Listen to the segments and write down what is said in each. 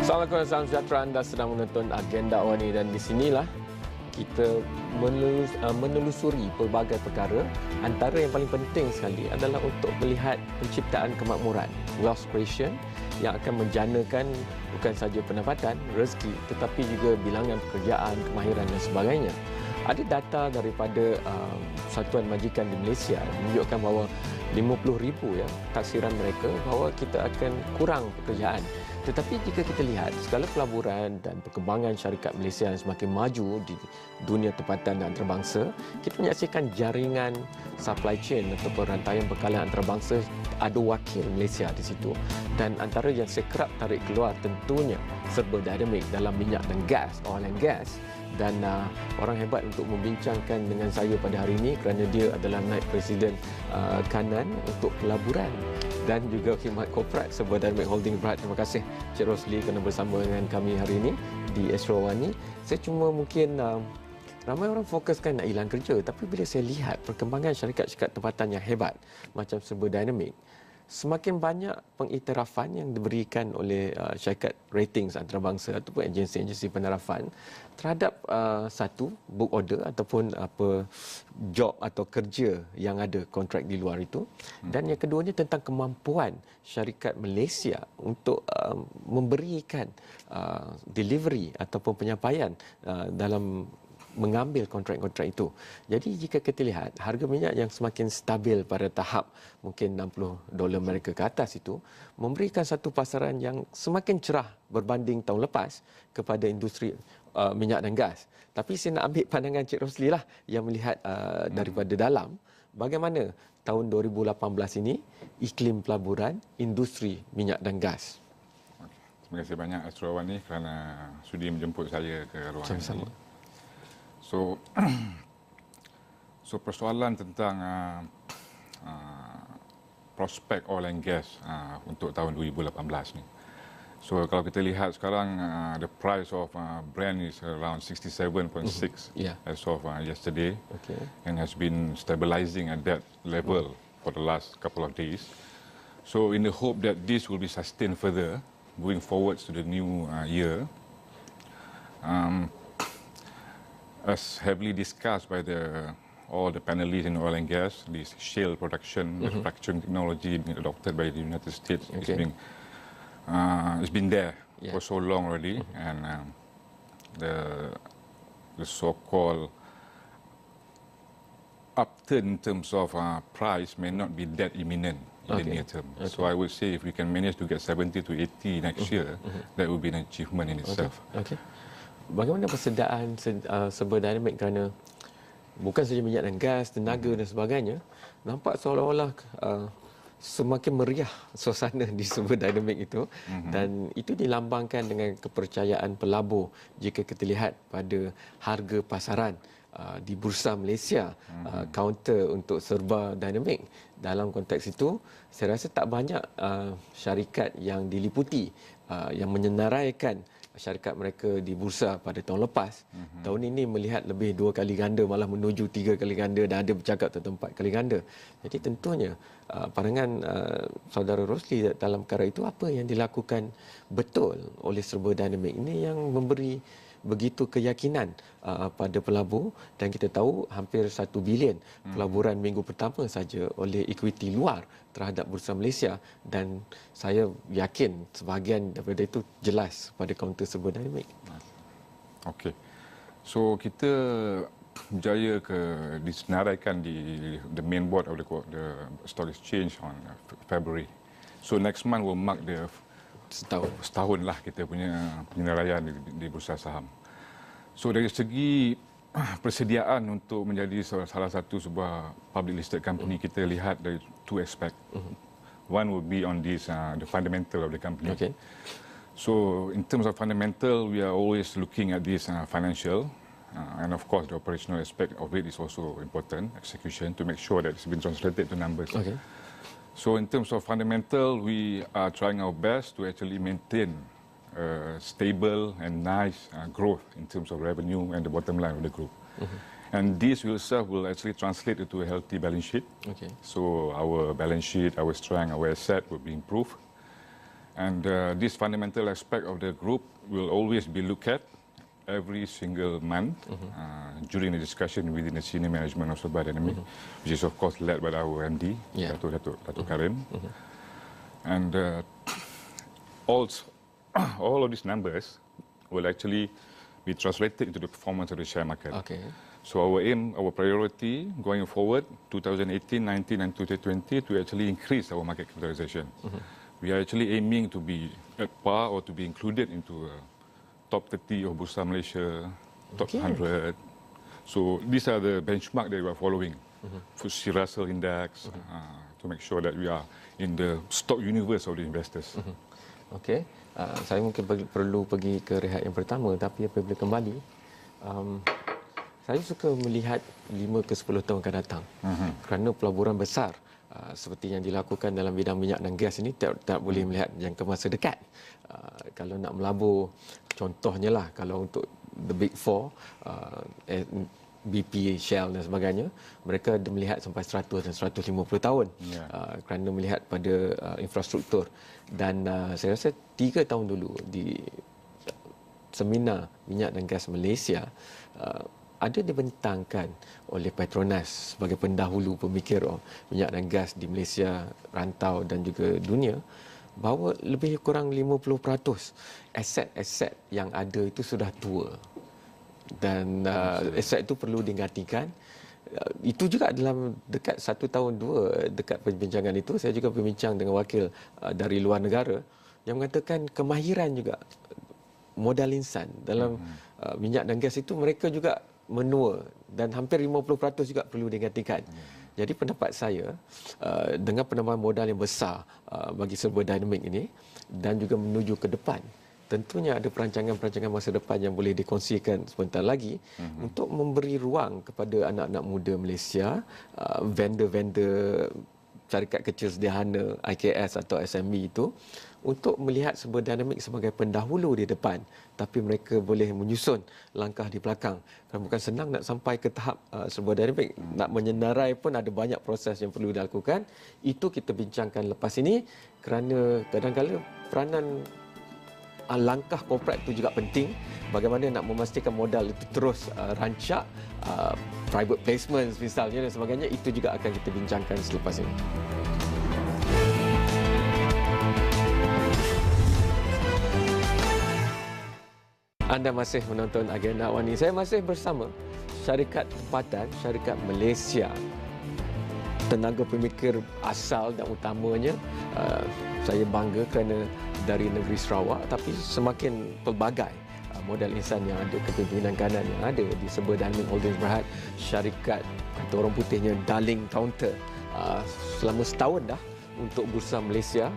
Assalamualaikum, salam sejahtera. Anda sedang menonton Agenda Awal ini dan di sinilah kita menelusuri pelbagai perkara. Antara yang paling penting sekali adalah untuk melihat penciptaan kemakmuran, wealth creation, yang akan menjanakan bukan sahaja pendapatan, rezeki, tetapi juga bilangan pekerjaan, kemahiran dan sebagainya. Ada data daripada Satuan Majikan di Malaysia menunjukkan bahawa 50,000 taksiran mereka bahawa kita akan kurang pekerjaan. Tetapi jika kita lihat segala pelaburan dan perkembangan syarikat Malaysia yang semakin maju di dunia tempatan dan antarabangsa, kita menyaksikan jaringan supply chain atau rantaian bekalan antarabangsa ada wakil Malaysia di situ. Dan antara yang saya kerap tarik keluar tentunya Serba Dinamik dalam minyak dan gas, oil and gas. Dan orang hebat untuk membincangkan dengan saya pada hari ini kerana dia adalah naib presiden kanan untuk pelaburan dan juga khidmat korporat Serba Dinamik Holding Berhad. Terima kasih Cik Rosli kerana bersama dengan kami hari ini di Astro Wani. Saya cuma mungkin ramai orang fokuskan nak hilang kerja, tapi bila saya lihat perkembangan syarikat-syarikat tempatan yang hebat macam Serba Dinamik, semakin banyak pengiktirafan yang diberikan oleh syarikat ratings antarabangsa ataupun agensi-agensi penarafan terhadap satu book order ataupun job atau kerja yang ada kontrak di luar itu. Dan yang keduanya tentang kemampuan syarikat Malaysia untuk memberikan delivery ataupun penyampaian dalam mengambil kontrak-kontrak itu. Jadi jika kita lihat harga minyak yang semakin stabil pada tahap mungkin $60 Amerika ke atas itu memberikan satu pasaran yang semakin cerah berbanding tahun lepas kepada industri minyak dan gas. Tapi saya nak ambil pandangan Cik Rosli lah yang melihat daripada dalam bagaimana tahun 2018 ini iklim pelaburan industri minyak dan gas. Terima kasih banyak Astro Wani kerana sudi menjemput saya ke ruangan ini. So persoalan tentang prospek oil and gas untuk tahun 2018 ni. So kalau kita lihat sekarang the price of Brent is around 67.6 as of yesterday, and has been stabilizing at that level for the last couple of days. So in the hope that this will be sustained further moving forwards to the new year, as heavily discussed by all the panelists in oil and gas, this shale production, the fracturing technology being adopted by the United States, it's been there for so long already, and the so-called upturn in terms of price may not be that imminent in the near term. So I would say if we can manage to get 70 to 80 next year, that would be an achievement in itself. Bagaimana persediaan Serba Dinamik kerana bukan saja minyak dan gas, tenaga dan sebagainya, nampak seolah-olah semakin meriah suasana di Serba Dinamik itu, dan itu dilambangkan dengan kepercayaan pelabur jika kita lihat pada harga pasaran di Bursa Malaysia, counter untuk Serba Dinamik. Dalam konteks itu, saya rasa tak banyak syarikat yang diliputi yang menyenaraikan syarikat mereka di bursa pada tahun lepas. Tahun ini melihat lebih 2 kali ganda, malah menuju 3 kali ganda, dan ada bercakap tentang 4 kali ganda. Jadi tentunya pandangan saudara Rosli dalam perkara itu, apa yang dilakukan betul oleh Serba Dinamik ini yang memberi begitu keyakinan pada pelabur, dan kita tahu hampir 1 bilion pelaburan minggu pertama saja oleh equity luar terhadap Bursa Malaysia, dan saya yakin sebahagian daripada itu jelas pada kaunter Serba Dinamik. Okey. So kita berjaya disenaraikan di the main board of the stock exchange on February. So next month will mark the setahun lah kita punya penyenaraian di bursa saham. So dari segi persediaan untuk menjadi salah satu sebuah public listed company, kita lihat dari 2 aspek. One will be on this the fundamental of the company. So in terms of fundamental, we are always looking at this financial, and of course the operational aspect of it is also important, execution, to make sure that it's been translated to numbers. So in terms of fundamental, we are trying our best to actually maintain stable and nice growth in terms of revenue and the bottom line of the group. And this itself will actually translate into a healthy balance sheet. So our balance sheet, our strength, our asset will be improved. And this fundamental aspect of the group will always be looked at every single month during the discussion within the senior management of Serba Dinamik, which is of course led by our MD, Dato' Karim. And all of these numbers will actually be translated into the performance of the share market. Okay. So our aim, our priority going forward, 2018, 19 and 2020, to actually increase our market capitalization. We are actually aiming to be at par or to be included into top 30 of Bursa Malaysia, top 100. So these are the benchmark that we are following. FTSE Russell Index, to make sure that we are in the stock universe of the investors. Okey, saya mungkin perlu pergi ke rehat yang pertama, tapi apabila kembali, saya suka melihat 5 ke 10 tahun akan datang. Kerana pelaburan besar seperti yang dilakukan dalam bidang minyak dan gas ini tak boleh melihat jangka masa dekat. Kalau nak melabur, contohnya lah, kalau untuk the big four, BP, Shell dan sebagainya, mereka melihat sampai 100 dan 150 tahun kerana melihat pada infrastruktur. Dan saya rasa 3 tahun dulu di seminar minyak dan gas Malaysia ada dibentangkan oleh Petronas sebagai pendahulu pemikir minyak dan gas di Malaysia, rantau dan juga dunia, bahawa lebih kurang 50% aset-aset yang ada itu sudah tua. Dan aset itu perlu digantikan. Itu juga dalam dekat 1 tahun 2 dekat perbincangan itu, saya juga berbincang dengan wakil dari luar negara yang mengatakan kemahiran juga modal insan dalam minyak dan gas itu mereka juga menua dan hampir 50% juga perlu digantikan. Jadi pendapat saya dengan penambahan modal yang besar bagi Serba Dinamik ini dan juga menuju ke depan, tentunya ada perancangan-perancangan masa depan yang boleh dikongsikan sebentar lagi untuk memberi ruang kepada anak-anak muda Malaysia, vendor-vendor syarikat kecil sederhana, IKS atau SME itu, untuk melihat Serba Dinamik sebagai pendahulu di depan, tapi mereka boleh menyusun langkah di belakang. Kerana bukan senang nak sampai ke tahap Serba Dinamik, nak menyenarai pun ada banyak proses yang perlu dilakukan. Itu kita bincangkan lepas ini, kerana kadang-kadang peranan langkah korporat itu juga penting. Bagaimana nak memastikan modal itu terus rancak, private placements misalnya dan sebagainya, itu juga akan kita bincangkan selepas ini. Anda masih menonton Agenda Awani. Saya masih bersama syarikat tempatan, syarikat Malaysia, tenaga pemikir asal dan utamanya. Saya bangga kerana dari negeri Sarawak, tapi semakin pelbagai modal insan yang ada, kepimpinan kanan yang ada di Serba Dinamik Holdings Berhad, syarikat kata orang putihnya darling counter selama setahun dah untuk Bursa Malaysia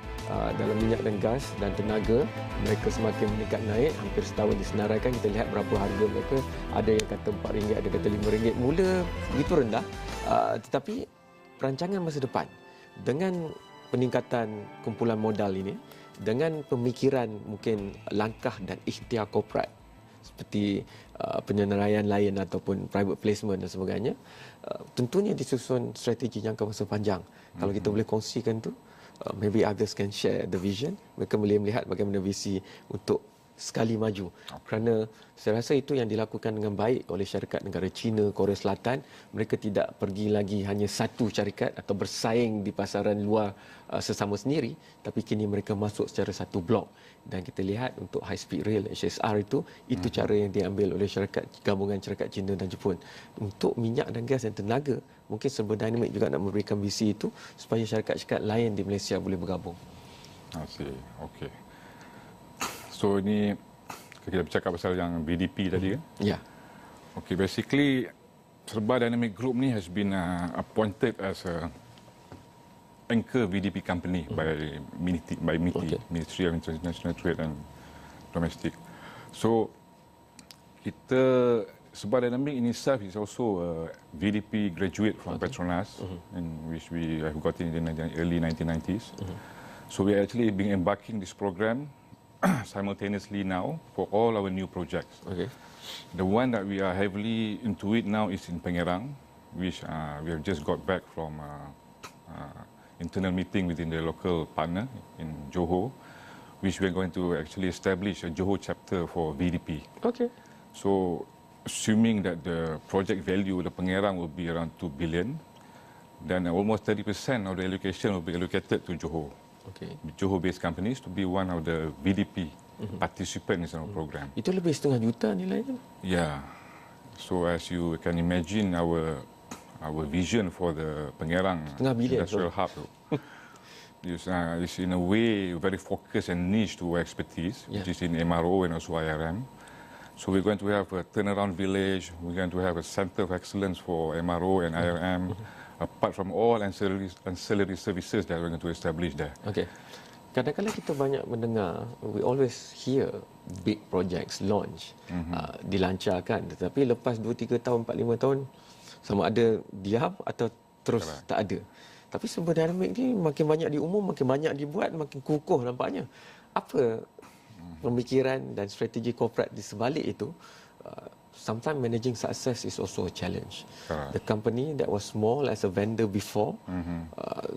dalam minyak dan gas dan tenaga. Mereka semakin meningkat naik, hampir setahun disenaraikan. Kita lihat berapa harga mereka, ada yang kata RM4, ada kata RM5, mula begitu rendah, tetapi perancangan masa depan dengan peningkatan kumpulan modal ini, dengan pemikiran mungkin langkah dan ikhtiar korporat seperti penyenaraian lain ataupun private placement dan sebagainya, tentunya disusun strategi jangka masa panjang. Kalau kita boleh kongsikan tu, maybe others can share the vision. Mereka boleh melihat bagaimana visi untuk sekali maju. Kerana saya rasa itu yang dilakukan dengan baik oleh syarikat negara China, Korea Selatan. Mereka tidak pergi lagi hanya satu syarikat atau bersaing di pasaran luar sesama sendiri, tapi kini mereka masuk secara satu blok. Dan kita lihat untuk high speed rail HSR itu cara yang diambil oleh syarikat gabungan syarikat China dan Jepun. Untuk minyak dan gas dan tenaga, mungkin Serba Dinamik juga nak memberikan visi itu supaya syarikat-syarikat lain di Malaysia boleh bergabung. Okey. So ini kita bercakap pasal yang BDP tadi kan? Ya. Okay, basically Serba Dinamik Group ni has been appointed as a anchor VDP company by MITI, Ministry of International Trade and Domestic. So kita Serba Dinamik in itself is also a VDP graduate from Petronas, in which we have got in the early 1990s. So we are actually being embarking this program simultaneously now for all our new projects. Okay. The one that we are heavily into it now is in Pengerang, which we have just got back from internal meeting within the local partner in Johor, which we're going to actually establish a Johor chapter for VDP. Okay. So, assuming that the project value of the Pengerang will be around 2 billion, then almost 30% of the allocation will be allocated to Johor. Okay. Johor-based companies to be one of the VDP participants in our program. Itu lebih setengah juta nilainya. Yeah. So as you can imagine, our vision for the Pengerang Setengah bilion, industrial hub is in a way very focused and niche to our expertise, which is in MRO and also IRM. So we're going to have a turnaround village. We're going to have a center of excellence for MRO and IRM, apart from all ancillary services that we're going to establish there. Okay. Kadang-kadang kita banyak mendengar, we always hear big projects launch, dilancarkan. Tetapi lepas 2-3 tahun, 4-5 tahun, sama ada diam atau terus tak ada. Tapi Serba Dinamik ni makin banyak diumum, makin banyak dibuat, makin kukuh nampaknya. Apa pemikiran dan strategi korporat di sebalik itu? Sometimes managing success is also a challenge. The company that was small as a vendor before,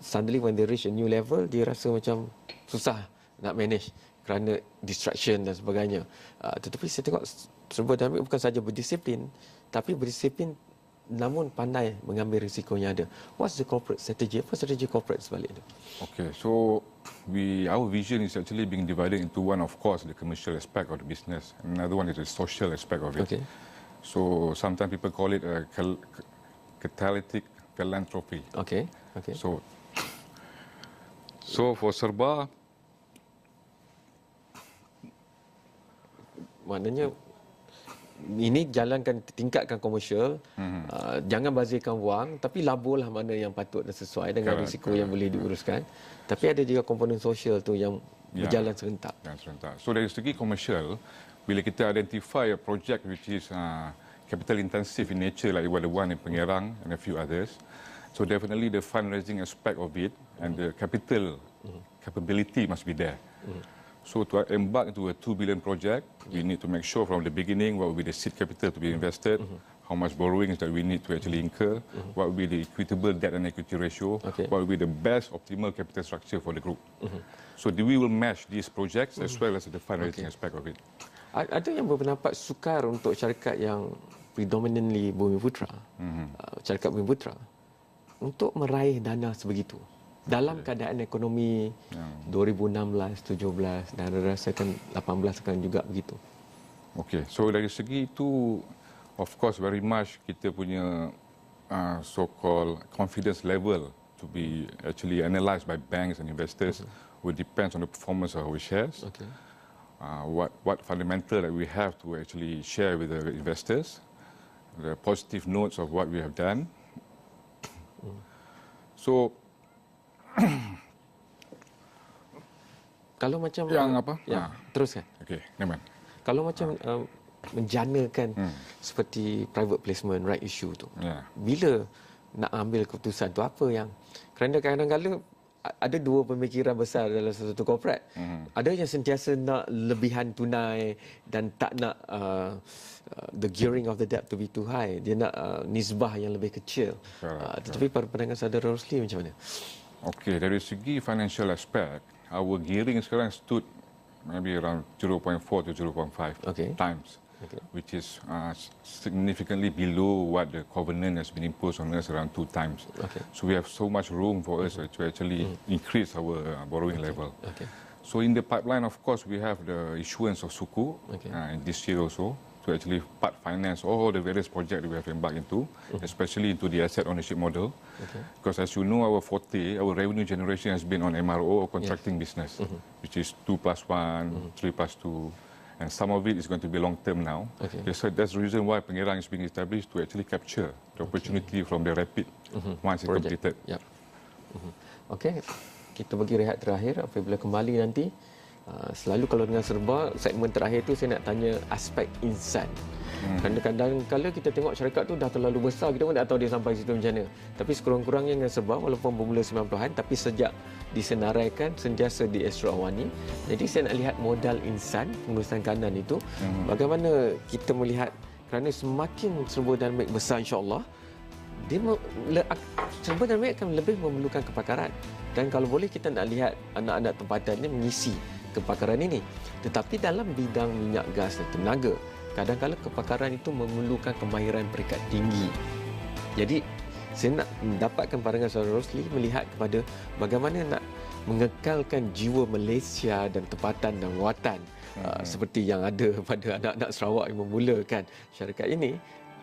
suddenly when they reach a new level, dia rasa macam susah nak manage kerana distraction dan sebagainya. Tetapi saya tengok Serba Dinamik bukan saja berdisiplin, tapi berdisiplin namun pandai mengambil risiko yang ada. What's the corporate strategy? Apa strategi corporate sebalik itu? Okay, so our vision is actually being divided into one, of course, the commercial aspect of the business. Another one is the social aspect of it. Okay. So sometimes people call it a catalytic philanthropy. Okay. Okay. So for Serba, maknanya ini jalankan, tingkatkan komersial, jangan bazirkan wang, tapi laburlah mana yang patut dan sesuai dengan risiko yang boleh diuruskan. Tapi ada juga komponen sosial tu yang berjalan serentak. So dari segi komersial, bila kita identify a project which is capital intensive in nature, like the one in Pengerang and a few others, so definitely the fundraising aspect of it and the capital capability must be there. So to embark into a 2 billion project, we need to make sure from the beginning what will be the seed capital to be invested, how much borrowings that we need to actually incur, what will be the equitable debt and equity ratio, what will be the best optimal capital structure for the group. So we will match these projects as well as the fundraising aspect of it. Ada yang berpendapat sukar untuk syarikat yang predominantly Bumiputra, syarikat Bumiputra, untuk meraih dana sebegitu. Dalam keadaan ekonomi 2016, 17 dan rasakan 18 akan juga begitu. Okay, so dari segi itu, of course, very much kita punya so-called confidence level to be actually analysed by banks and investors will depends on the performance of our shares. Okay. What fundamental that we have to actually share with the investors, the positive notes of what we have done. So kalau macam yang apa? Teruskan. Okey, Neman. Kalau macam menjanakan seperti private placement, right issue tu. Bila nak ambil keputusan tu, apa yang, kerana kadang-kadang ada dua pemikiran besar dalam satu korporat. Ada yang sentiasa nak lebihan tunai dan tak nak the gearing of the debt to be too high. Dia nak nisbah yang lebih kecil. Tetapi pada pandangan saudara Rosli macam mana? Okay, dari segi financial aspect, our gearing sekarang stood maybe around 0.4 to 0.5 times, which is significantly below what the covenant has been imposed on us, around 2 times. So we have so much room for us to actually increase our borrowing level. So in the pipeline, of course, we have the issuance of Suku this year also, to actually part finance all the various projects that we have embarked into, especially into the asset ownership model. Because as you know, our forte, our revenue generation has been on MRO or contracting business, which is 2+1, 3+2, and some of it is going to be long term now. So that's the reason why Pengerang is being established, to actually capture the opportunity from the rapid once it's completed. Okay, kita bagi rehat terakhir. Apabila kembali nanti, selalu kalau dengan Serba, segmen terakhir tu saya nak tanya aspek insan. Kadang-kadang kalau kita tengok syarikat tu dah terlalu besar, kita pun tak tahu dia sampai situ macam mana. Tapi sekurang-kurangnya dengan Serba, walaupun bermula 90-an, tapi sejak disenaraikan sentiasa di Astro Awani. Jadi saya nak lihat modal insan, pengurusan kanan itu, bagaimana kita melihat, kerana semakin Serba Dinamik besar insya-Allah, Serba Dinamik akan lebih memerlukan kepakaran. Dan kalau boleh kita nak lihat anak-anak tempatan ini mengisi kepakaran ini. Tetapi dalam bidang minyak gas dan tenaga, kadang-kadang kepakaran itu memerlukan kemahiran peringkat tinggi. Jadi saya nak mendapatkan pandangan saudara Rosli melihat kepada bagaimana nak mengekalkan jiwa Malaysia dan tempatan dan watan seperti yang ada pada anak-anak Sarawak yang memulakan syarikat ini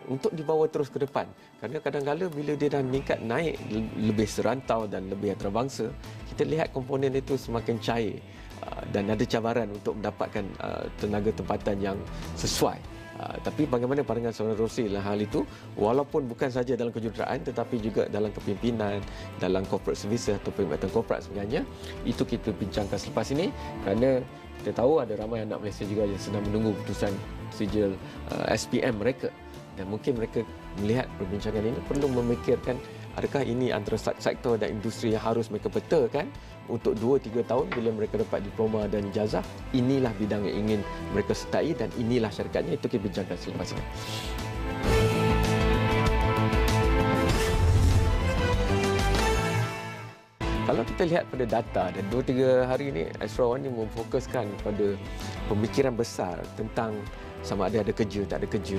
untuk dibawa terus ke depan. Kerana kadang-kadang bila dia dah meningkat naik lebih serantau dan lebih antarabangsa, kita lihat komponen itu semakin cair dan ada cabaran untuk mendapatkan tenaga tempatan yang sesuai. Tapi bagaimana pandangan saudara Rosli dalam hal itu, walaupun bukan saja dalam kejuruteraan tetapi juga dalam kepimpinan, dalam corporate services atau perkhidmatan korporat sebenarnya, itu kita bincangkan selepas ini kerana kita tahu ada ramai anak Malaysia juga yang sedang menunggu keputusan sijil SPM mereka, dan mungkin mereka melihat perbincangan ini perlu memikirkan adakah ini antara sektor dan industri yang harus mereka petakan untuk 2-3 tahun bila mereka dapat diploma dan ijazah. Inilah bidang yang ingin mereka sertai dan inilah syarikatnya. Itu kita bincangkan selepas ini. Kalau kita lihat pada data dan 2-3 hari ini Astro One ini memfokuskan pada pemikiran besar tentang sama ada kerja, tak ada kerja,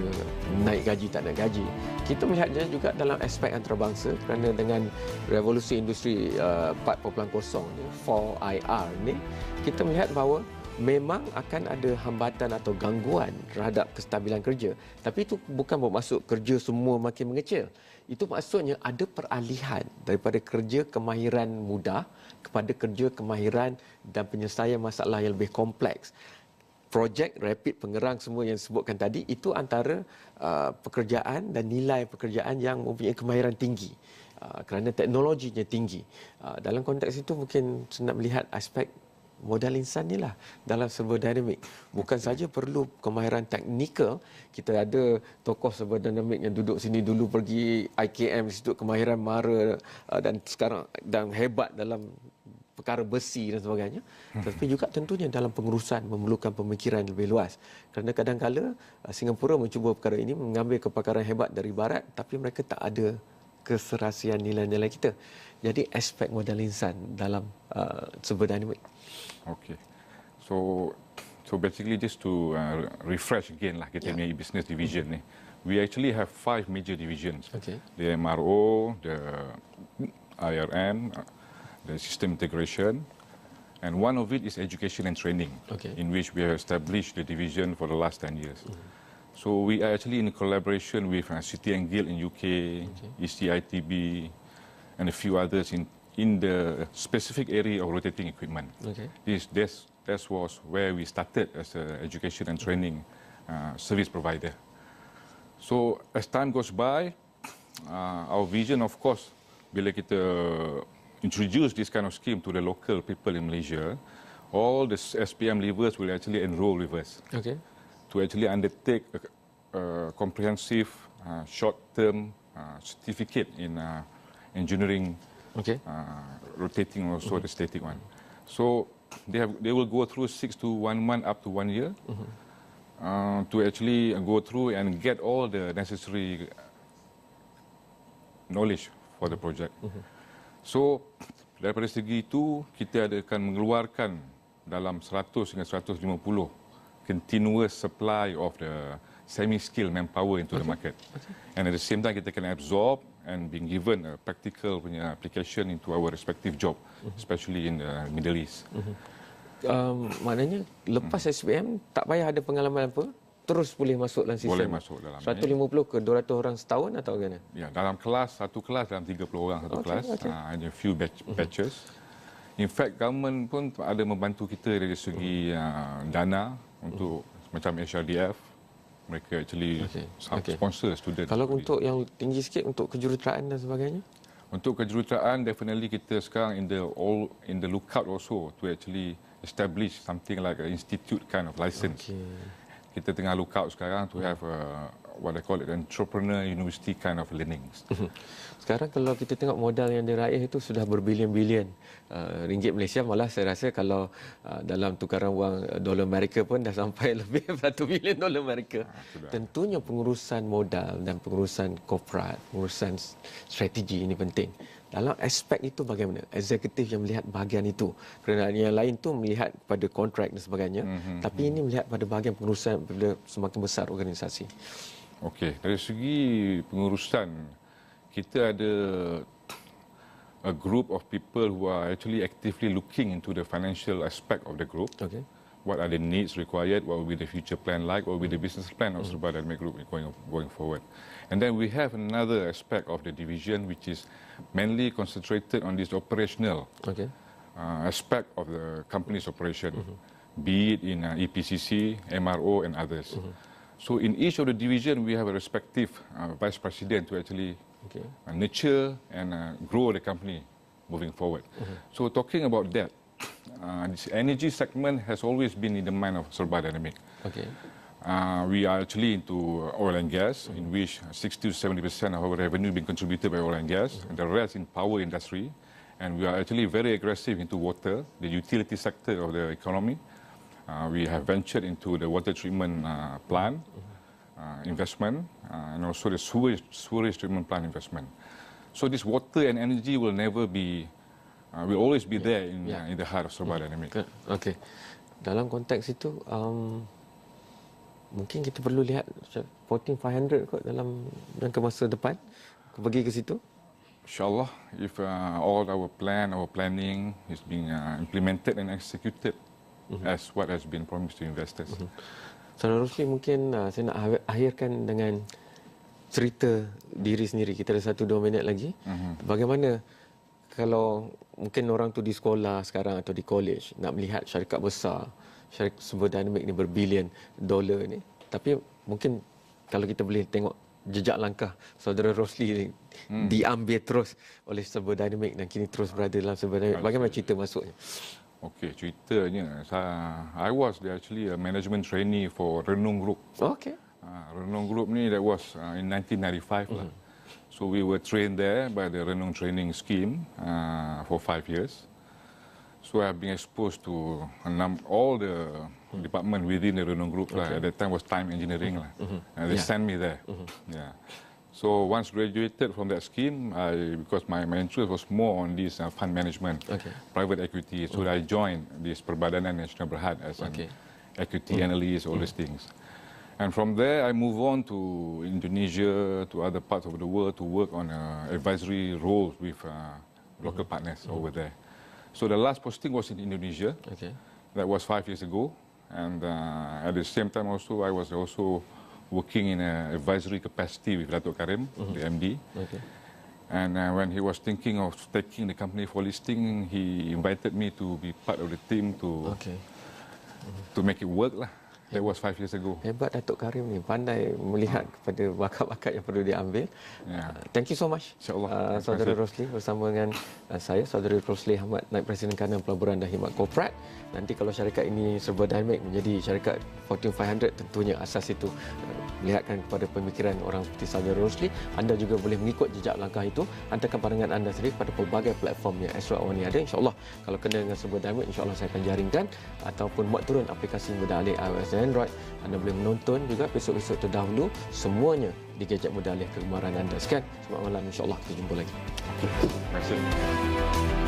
naik gaji, tak naik gaji. Kita melihatnya juga dalam aspek antarabangsa kerana dengan revolusi industri 4.0 ni, 4IR ni, kita melihat bahawa memang akan ada hambatan atau gangguan terhadap kestabilan kerja. Tapi itu bukan bermaksud kerja semua makin mengecil. Itu maksudnya ada peralihan daripada kerja kemahiran mudah kepada kerja kemahiran dan penyelesaian masalah yang lebih kompleks. Projek rapid pengerang semua yang disebutkan tadi itu antara pekerjaan dan nilai pekerjaan yang mempunyai kemahiran tinggi kerana teknologinya tinggi. Dalam konteks itu mungkin saya nak melihat aspek modal insan ni lah dalam Serba Dinamik. Bukan saja perlu kemahiran teknikal, kita ada tokoh Serba Dinamik yang duduk sini dulu pergi IKM di situ, kemahiran mara dan sekarang dan hebat dalam perkara besi dan sebagainya, tetapi juga tentunya dalam pengurusan memerlukan pemikiran lebih luas. Kerana kadang-kala Singapura mencuba perkara ini mengambil kepakaran hebat dari barat, tapi mereka tak ada keserasian nilai-nilai kita. Jadi aspek modal insan dalam Serba Dinamik. Okay. So basically just to refresh again lah kita punya business division ni. We actually have 5 major divisions. Okay. The MRO, the IRM, the system integration, and one of it is education and training, in which we have established the division for the last 10 years. So we are actually in collaboration with City and Guild in UK, ECITB, and a few others in the specific area of rotating equipment. That was where we started as an education and training service provider. So as time goes by, our vision, of course, bila kita introduce this kind of scheme to the local people in Malaysia, all the SPM leavers will actually enroll with us to actually undertake a comprehensive short-term certificate in engineering, rotating also the static one. So they will go through 6 to 1 month up to 1 year to actually go through and get all the necessary knowledge for the project. So, daripada segi itu, kita akan mengeluarkan dalam 100 hingga 150 continuous supply of the semi-skilled manpower into the market. And at the same time, kita can absorb and being given a practical punya application into our respective job, especially in the Middle East. Maknanya, lepas SPM, tak payah ada pengalaman apa? Terus boleh masuk dalam sistem? Boleh masuk dalam 150 ke 200 orang setahun atau bagaimana? Ya, dalam kelas, satu kelas dalam 30 orang satu kelas. Ada few batches. In fact, government pun ada membantu kita dari segi dana untuk macam HRDF. Mereka actually sponsor student. Kalau untuk yang tinggi sikit, untuk kejuruteraan dan sebagainya? Untuk kejuruteraan, definitely kita sekarang in the lookout also to actually establish something like an institute kind of license. Kita tengah look out sekarang to have what I call it entrepreneur university kind of learning. Sekarang kalau kita tengok modal yang diraih itu sudah berbilion-bilion ringgit Malaysia, malah saya rasa kalau dalam tukaran wang dolar Amerika pun dah sampai lebih 1 bilion dolar Amerika. Tentunya pengurusan modal dan pengurusan korporat, pengurusan strategi ini penting. Dalam aspek itu bagaimana? Eksekutif yang melihat bahagian itu. Kerana yang lain tu melihat pada kontrak dan sebagainya. Tapi ini melihat pada bahagian pengurusan pada semakin besar organisasi. Okey, dari segi pengurusan, kita ada a group of people who are actually actively looking into the financial aspect of the group. Okay. What are the needs required? What will be the future plan like? What will be the business plan of Serba Dinamik Group going forward? And then we have another aspect of the division which is mainly concentrated on this operational aspect of the company's operation, be it in EPCC, MRO, and others. So in each of the division, we have a respective vice president to actually nurture and grow the company moving forward. So talking about that, this energy segment has always been in the mind of Serba Dinamik. We are actually into oil and gas, in which 60 to 70% of our revenue being contributed by oil and gas, and the rest in power industry. And we are actually very aggressive into water, the utility sector of the economy. We have ventured into the water treatment plant investment and also the sewage treatment plant investment. So this water and energy will never be, will always be there in the heart of Serba Dinamik. Okey. Dalam konteks itu, mungkin kita perlu lihat 14500 kot dalam jangka masa depan, pergi ke situ. InsyaAllah, if all our planning is being implemented and executed as what has been promised to investors. Saudara Rosli, mungkin saya nak akhirkan dengan cerita diri sendiri. Kita ada 1-2 minit lagi. Bagaimana kalau mungkin orang tu di sekolah sekarang atau di college nak melihat syarikat besar, syarikat Serba Dinamik ni berbilion dolar ni. Tapi mungkin kalau kita boleh tengok jejak langkah saudara Rosli diambil terus oleh Serba Dinamik dan kini terus berada dalam Serba Dinamik. Bagaimana cerita masuknya? Okey, ceritanya I was actually a management trainee for Renung Group. Okey. Renung Group ni, that was in 1995 lah. So we were trained there by the Renung training scheme for 5 years. So I have been exposed to all the department within the Renung Group lah. At that time was time engineering lah. And they sent me there. So once graduated from that scheme, because my interest was more on this fund management, private equity, so I joined this Perbadanan Nasional Berhad as an equity analyst, all these things. And from there, I move on to Indonesia, to other parts of the world to work on advisory roles with local partners over there. So the last posting was in Indonesia. That was 5 years ago. And at the same time also, I was also working in an advisory capacity with Datuk Karim, the MD. And when he was thinking of taking the company for listing, he invited me to be part of the team to make it work lah. That was 5 years ago. Hebat Datuk Karim ni, pandai melihat kepada bakat-bakat yang perlu diambil. Thank you so much. InsyaAllah. Saudara Rosli bersama dengan saya, Saudara Rosli Ahmad, Naib Presiden Kanan Pelaburan dan Khidmat Korporat. Nanti kalau syarikat ini Serba Dinamik menjadi syarikat Fortune 500, tentunya asas itu melihatkan kepada pemikiran orang seperti Saudara Rosli. Anda juga boleh mengikut jejak langkah itu, hantarkan pandangan anda sendiri pada pelbagai platform yang Astro Awani ada. InsyaAllah kalau kena dengan Serba Dinamik, InsyaAllah saya akan jaringkan ataupun buat turun aplikasi mudah alih iOS dan Android. Anda boleh menonton juga episod-episod terdahulu semuanya di gadget mudah alih kegemaran anda. Sekian, selamat malam, InsyaAllah kita jumpa lagi. Terima kasih.